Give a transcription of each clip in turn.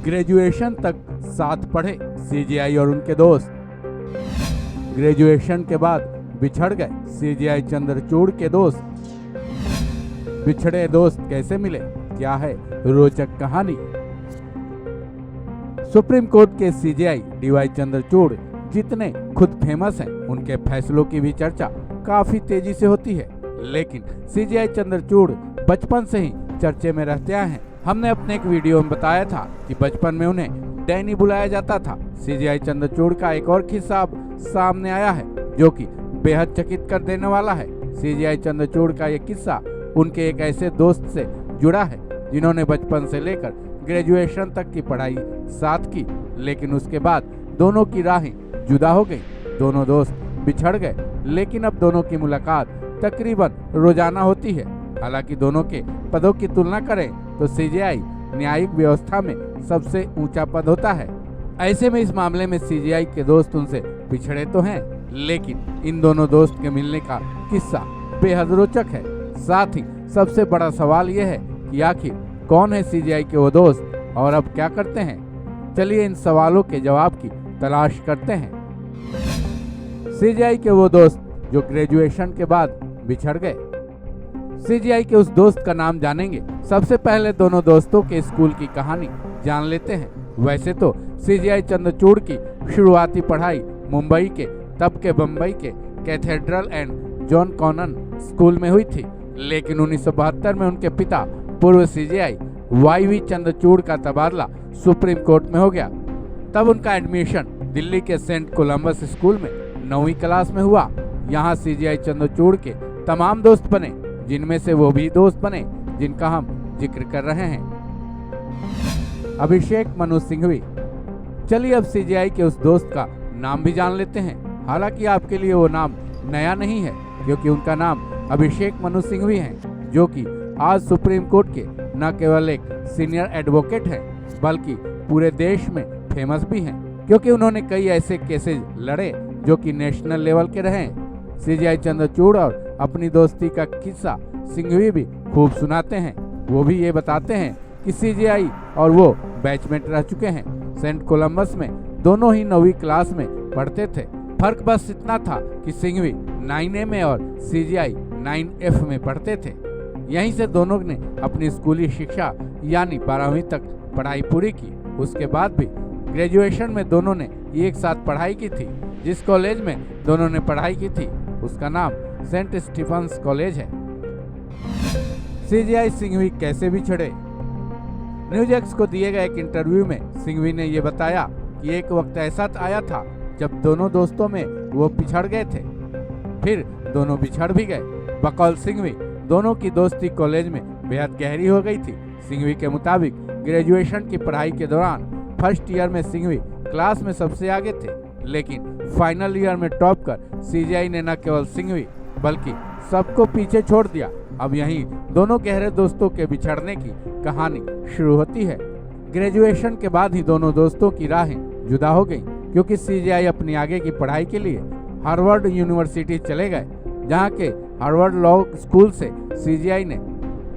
Graduation तक साथ पढ़े सीजेआई और उनके दोस्त। ग्रेजुएशन के बाद बिछड़ गए सीजेआई चंद्रचूड़ के दोस्त। बिछड़े दोस्त कैसे मिले, क्या है रोचक कहानी। सुप्रीम कोर्ट के सीजेआई डीवाई चंद्रचूड़ जितने खुद फेमस हैं, उनके फैसलों की भी चर्चा काफी तेजी से होती है। लेकिन सीजेआई चंद्रचूड़ बचपन से ही चर्चे में रहते आए हैं। हमने अपने एक वीडियो में बताया था कि बचपन में उन्हें डैनी बुलाया जाता था। सीजेआई चंद्रचूड़ का एक और किस्सा अब सामने आया है जो कि बेहद चकित कर देने वाला है। सीजेआई चंद्रचूड़ का ये किस्सा उनके एक ऐसे दोस्त से जुड़ा है जिन्होंने बचपन से लेकर ग्रेजुएशन तक की पढ़ाई साथ की, लेकिन उसके बाद दोनों की राहें जुदा हो गई। दोनों दोस्त बिछड़ गए, लेकिन अब दोनों की मुलाकात तकरीबन रोजाना होती है। हालांकि दोनों के पदों की तुलना करें तो सीजेआई न्यायिक व्यवस्था में सबसे ऊंचा पद होता है। ऐसे में इस मामले में सीजेआई के दोस्त उनसे पिछड़े तो हैं, लेकिन इन दोनों दोस्त के मिलने का किस्सा बेहद रोचक है। साथ ही सबसे बड़ा सवाल यह है कि आखिर कौन है सीजेआई के वो दोस्त और अब क्या करते हैं। चलिए इन सवालों के जवाब की तलाश करते हैं। सीजेआई के वो दोस्त जो ग्रेजुएशन के बाद बिछड़ गए। सीजेआई के उस दोस्त का नाम जानेंगे। सबसे पहले दोनों दोस्तों के स्कूल की कहानी जान लेते हैं। वैसे तो सीजेआई चंद्रचूड़ की शुरुआती पढ़ाई मुंबई के तब के बम्बई के cathedral and John Connon school में हुई थी, लेकिन 1972 में उनके पिता पूर्व सीजेआई वाईवी चंद्रचूड़ का तबादला सुप्रीम कोर्ट में हो गया। तब उनका एडमिशन दिल्ली के सेंट कोलंबस स्कूल में 9वीं क्लास में हुआ। यहाँ सीजेआई चंद्रचूड़ के तमाम दोस्त बने, जिनमें से वो भी दोस्त बने जिनका हम जिक्र कर रहे हैं, अभिषेक मनु सिंघवी। चलिए अब सीजेआई के उस दोस्त का नाम भी जान लेते हैं। हालांकि आपके लिए वो नाम नया नहीं है, क्योंकि उनका नाम अभिषेक मनु सिंघवी है, जो कि आज सुप्रीम कोर्ट के न केवल एक सीनियर एडवोकेट हैं, बल्कि पूरे देश में फेमस भी हैं, क्योंकि उन्होंने कई ऐसे केसेस लड़े जो कि नेशनल लेवल के रहे। सीजेआई चंद्रचूड़ और अपनी दोस्ती का किस्सा सिंघवी भी खूब सुनाते हैं। वो भी ये बताते हैं कि सीजेआई और वो बैचमेट रह चुके हैं। सेंट कोलंबस में दोनों ही 9वीं क्लास में पढ़ते थे। फर्क बस इतना था कि सिंघवी 9A में और सीजेआई 9F में पढ़ते थे। यहीं से दोनों ने अपनी स्कूली शिक्षा यानी 12वीं तक पढ़ाई पूरी की। उसके बाद भी ग्रेजुएशन में दोनों ने एक साथ पढ़ाई की थी। जिस कॉलेज में दोनों ने पढ़ाई की थी उसका नाम सेंट स्टीफन्स कॉलेज है। सीजेआई सिंघवी कैसे बिछड़े। न्यूज एक्स को दिए गए एक इंटरव्यू में सिंघवी ने ये बताया कि एक वक्त ऐसा आया था जब दोनों दोस्तों में वो पिछड़ गए थे, फिर दोनों बिछड़ भी गए। बकौल सिंघवी दोनों की दोस्ती कॉलेज में बेहद गहरी हो गई थी। सिंघवी के मुताबिक ग्रेजुएशन की पढ़ाई के दौरान फर्स्ट ईयर में सिंघवी क्लास में सबसे आगे थे, लेकिन फाइनल ईयर में टॉप कर सीजेआई ने न केवल सिंघवी बल्कि सबको पीछे छोड़ दिया। अब यहीं दोनों गहरे दोस्तों के बिछड़ने की कहानी शुरू होती है। ग्रेजुएशन के बाद ही दोनों दोस्तों की राहें जुदा हो गईं, क्योंकि सीजेआई अपनी आगे की पढ़ाई के लिए हार्वर्ड यूनिवर्सिटी चले गए, जहां के हार्वर्ड लॉ स्कूल से सीजेआई ने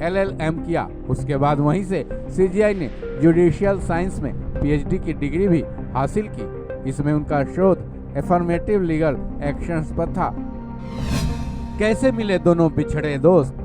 LLM किया। उसके बाद वहीं से सीजेआई ने जुडिशियल साइंस में PhD की डिग्री भी हासिल की। इसमें उनका शोध एफर्मेटिव लीगल एक्शंस पर था। कैसे मिले दोनों बिछड़े दोस्त।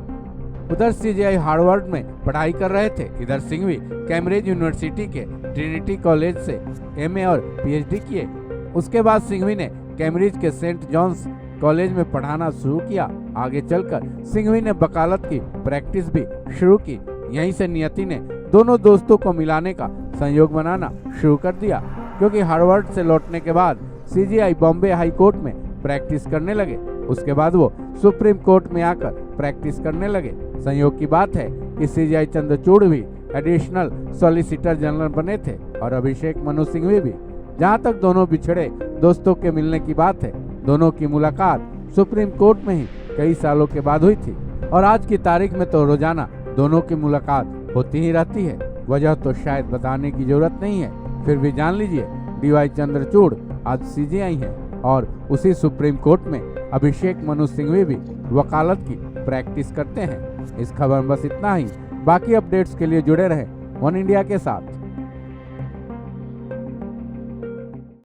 उधर सीजेआई हार्वर्ड में पढ़ाई कर रहे थे, इधर सिंघवी कैम्ब्रिज यूनिवर्सिटी के ट्रिनिटी कॉलेज से MA और PhD किए। उसके बाद सिंघवी ने कैम्ब्रिज के सेंट जॉन्स कॉलेज में पढ़ाना शुरू किया। आगे चलकर सिंघवी ने वकालत की प्रैक्टिस भी शुरू की। यहीं से नियति ने दोनों दोस्तों को मिलाने का संयोग बनाना शुरू कर दिया, क्योंकि हार्वर्ड से लौटने के बाद सीजेआई बॉम्बे हाई कोर्ट में प्रैक्टिस करने लगे। उसके बाद वो सुप्रीम कोर्ट में आकर प्रैक्टिस करने लगे। संयोग की बात है कि सीजेआई चंद्रचूड़ भी एडिशनल सॉलिसिटर जनरल बने थे और अभिषेक मनु सिंघवी भी। जहां तक दोनों बिछड़े दोस्तों के मिलने की बात है, दोनों की मुलाकात सुप्रीम कोर्ट में ही कई सालों के बाद हुई थी, और आज की तारीख में तो रोजाना दोनों की मुलाकात होती ही रहती है। वजह तो शायद बताने की जरूरत नहीं है, फिर भी जान लीजिए डीवाई चंद्रचूड़ आज सीजेआई हैं और उसी सुप्रीम कोर्ट में अभिषेक मनु सिंघवी भी वकालत की प्रैक्टिस करते हैं। इस खबर में बस इतना ही। बाकी अपडेट्स के लिए जुड़े रहें वन इंडिया के साथ।